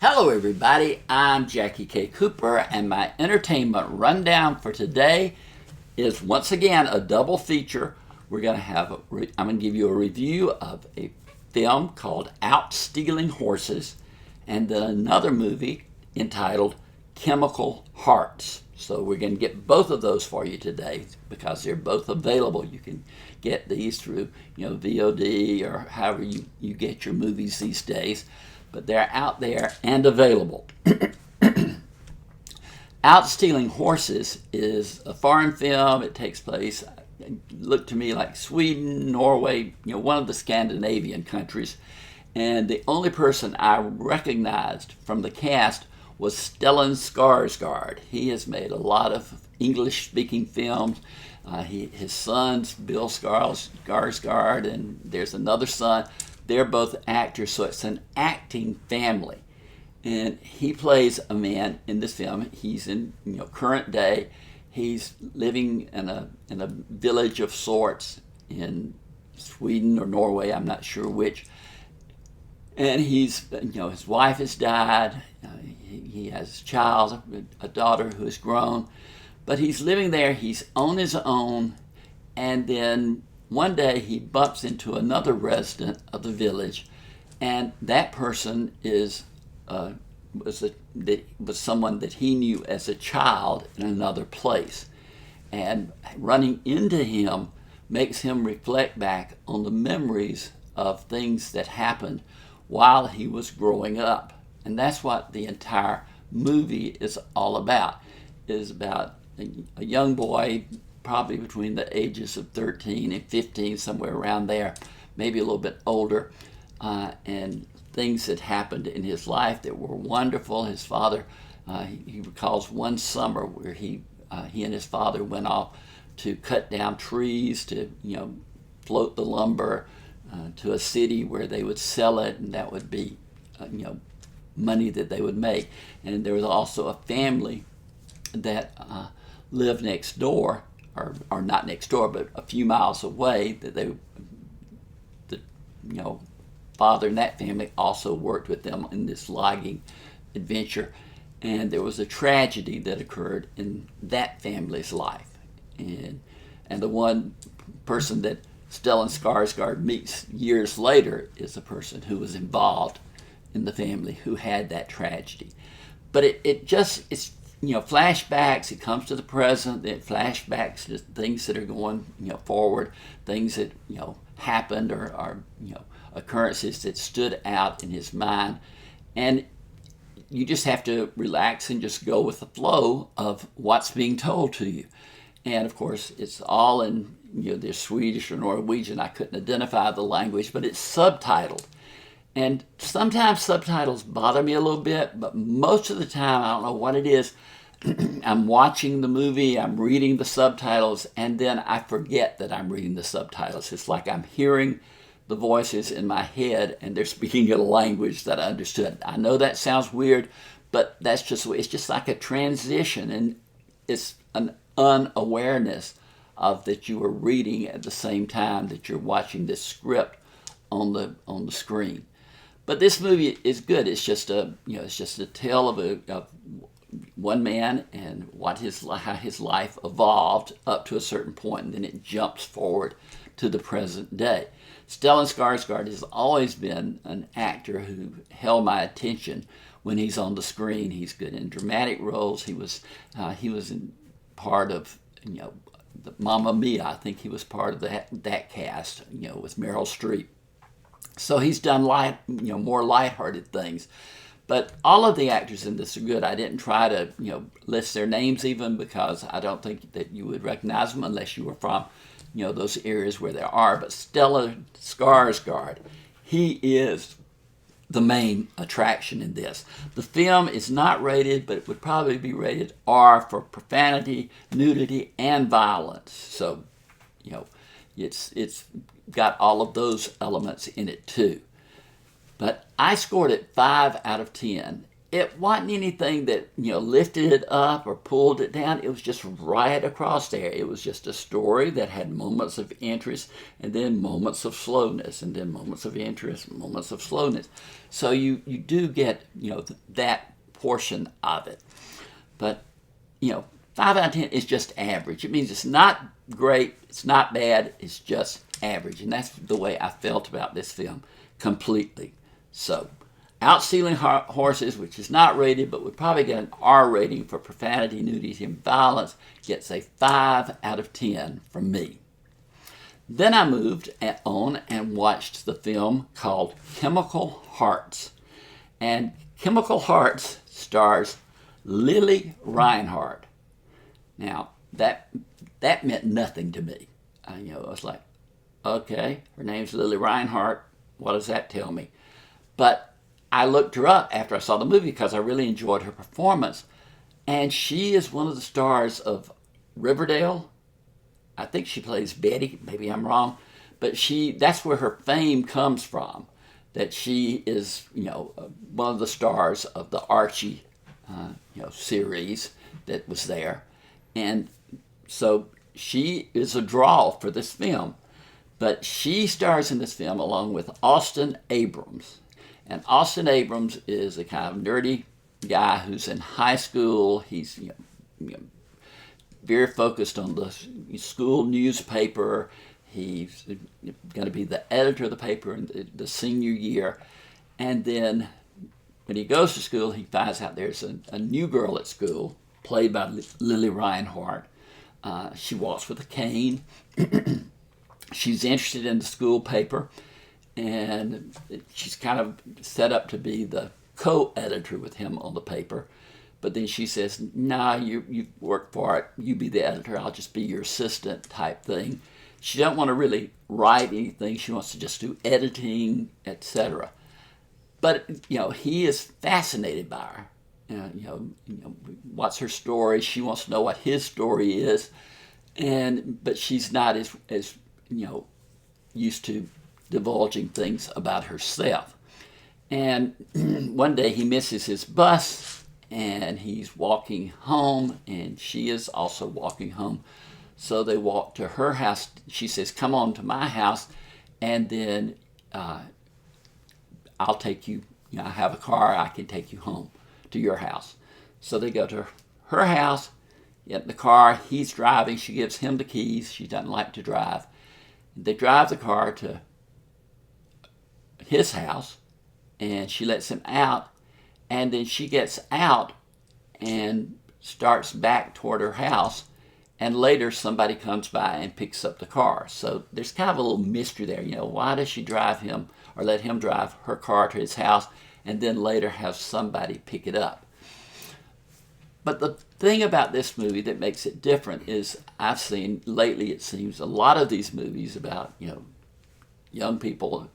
Hello everybody, I'm JackieKCooper, and my entertainment rundown for today is once again a double feature. I'm going to give you a review of a film called Out Stealing Horses, and then another movie entitled Chemical Hearts. So we're going to get both of those for you today because they're both available. You can get these through VOD or however you get your movies these days. But they're out there and available. Out Stealing Horses is a foreign film. It takes place, it looked to me like Sweden, Norway, one of the Scandinavian countries. And the only person I recognized from the cast was Stellan Skarsgård. He has made a lot of English-speaking films. His son's Bill Skarsgård, and there's another son. They're both actors, so it's an acting family. And he plays a man in this film. He's in current day. He's living in a village of sorts in Sweden or Norway, I'm not sure which. And he's his wife has died. He has a child, a daughter who has grown, but he's living there. He's on his own, and then one day he bumps into another resident of the village, and that person was someone that he knew as a child in another place. And running into him makes him reflect back on the memories of things that happened while he was growing up. And that's what the entire movie is all about. It is about a young boy, probably between the ages of 13 and 15, somewhere around there, maybe a little bit older, and things that happened in his life that were wonderful. His father, he recalls one summer where he and his father went off to cut down trees to float the lumber to a city where they would sell it, and that would be money that they would make. And there was also a family that lived next door, or not next door, but a few miles away, the father in that family also worked with them in this logging adventure. And there was a tragedy that occurred in that family's life. And the one person that Stellan Skarsgård meets years later is the person who was involved in the family who had that tragedy. But it's flashbacks. It comes to the present. It flashbacks to things that are going forward, things that happened or occurrences that stood out in his mind, and you just have to relax and just go with the flow of what's being told to you. And of course, it's all in there's Swedish or Norwegian. I couldn't identify the language, but it's subtitled. And sometimes subtitles bother me a little bit, but most of the time, I don't know what it is. I'm watching the movie, I'm reading the subtitles, and then I forget that I'm reading the subtitles. It's like I'm hearing the voices in my head, and they're speaking in a language that I understood. I know that sounds weird, but it's just like a transition, and it's an unawareness of that you are reading at the same time that you're watching this script on the screen. But this movie is good. It's just a tale of one man and how his life evolved up to a certain point, and then it jumps forward to the present day. Stellan Skarsgård has always been an actor who held my attention when he's on the screen. He's good in dramatic roles. He was in part of the Mamma Mia. I think he was part of that cast with Meryl Streep. So he's done more lighthearted things. But all of the actors in this are good. I didn't try to list their names even, because I don't think that you would recognize them unless you were from those areas where they are. But Stellan Skarsgård, he is the main attraction in this. The film is not rated, but it would probably be rated R for profanity, nudity, and violence. So it's got all of those elements in it too. But I scored it 5 out of 10. it wasn't anything that, lifted it up or pulled it down. It was just right across there. It was just a story that had moments of interest and then moments of slowness and then moments of interest, moments of slowness. So you do get, that portion of it. But, 5 out of 10 is just average. It means it's not great, it's not bad, it's just average. And that's the way I felt about this film completely. So, Out Stealing Horses, which is not rated, but would probably get an R rating for profanity, nudity, and violence, gets a 5 out of 10 from me. Then I moved on and watched the film called Chemical Hearts. And Chemical Hearts stars Lily Reinhardt. Now, that meant nothing to me. I was like, okay, her name's Lily Reinhardt. What does that tell me? But I looked her up after I saw the movie because I really enjoyed her performance. And she is one of the stars of Riverdale. I think she plays Betty. Maybe I'm wrong. But that's where her fame comes from. That she is, one of the stars of the Archie, series that was there. And so she is a draw for this film. But she stars in this film along with Austin Abrams. And Austin Abrams is a kind of nerdy guy who's in high school. He's very focused on the school newspaper. He's going to be the editor of the paper in the senior year. And then when he goes to school, he finds out there's a new girl at school, played by Lily Reinhardt. She walks with a cane. She's interested in the school paper. And she's kind of set up to be the co-editor with him on the paper. But then she says, nah, you work for it. You be the editor. I'll just be your assistant type thing. She doesn't want to really write anything. She wants to just do editing, etc. But, he is fascinated by her. What's her story? She wants to know what his story is. But she's not as used to divulging things about herself. And one day he misses his bus and he's walking home and she is also walking home. So they walk to her house. She says, come on to my house and then I'll take you, I have a car, I can take you home to your house. So they go to her house, get in the car, he's driving, she gives him the keys, she doesn't like to drive. They drive the car to his house and she lets him out, and then she gets out and starts back toward her house, and later somebody comes by and picks up the car. So there's kind of a little mystery there. Why does she drive him or let him drive her car to his house and then later have somebody pick it up? But the thing about this movie that makes it different is I've seen lately, it seems, a lot of these movies about, young people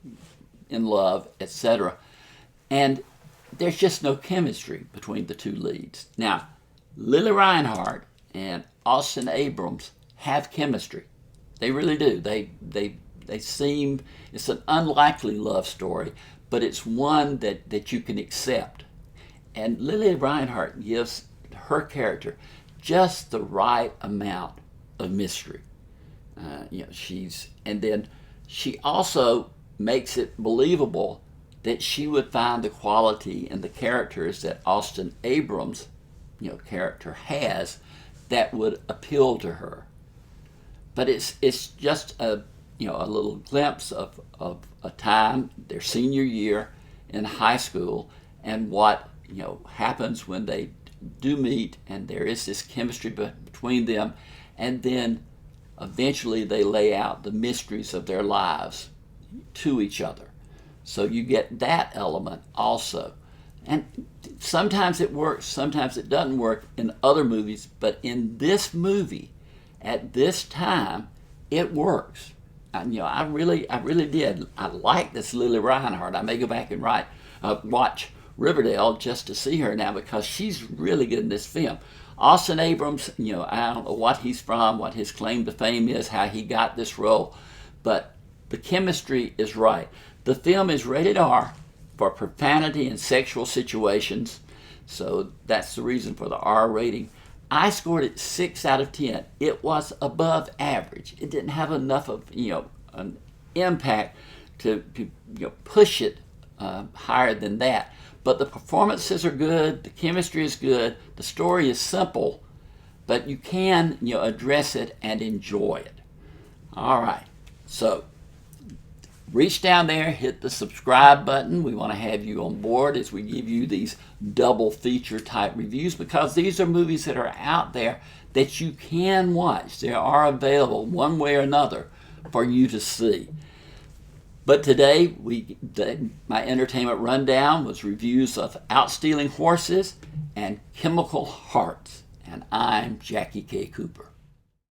in love, etc. And there's just no chemistry between the two leads. Now, Lily Reinhardt and Austin Abrams have chemistry. They really do. They seem, it's an unlikely love story, but it's one that you can accept. And Lily Reinhardt gives her character just the right amount of mystery. And then she also makes it believable that she would find the quality in the characters that Austin Abrams, character has that would appeal to her. But it's just a little glimpse of a time, their senior year in high school, and what happens when they do meet, and there is this chemistry between them, and then eventually they lay out the mysteries of their lives to each other. So you get that element also. And sometimes it works, sometimes it doesn't work in other movies, but in this movie, at this time, it works. I really did. I like this Lily Reinhardt. I may go back and watch Riverdale just to see her now because she's really good in this film. Austin Abrams, I don't know what he's from, what his claim to fame is, how he got this role, but the chemistry is right. The film is rated R for profanity and sexual situations. So that's the reason for the R rating. I scored it 6 out of 10. It was above average. It didn't have enough of an impact to push it higher than that. But the performances are good. The chemistry is good. The story is simple, but you can address it and enjoy it. All right. So reach down there, hit the subscribe button. We want to have you on board as we give you these double feature type reviews, because these are movies that are out there that you can watch. They are available one way or another for you to see. But today, my entertainment rundown was reviews of Outstealing Horses and Chemical Hearts. And I'm JackieK Cooper.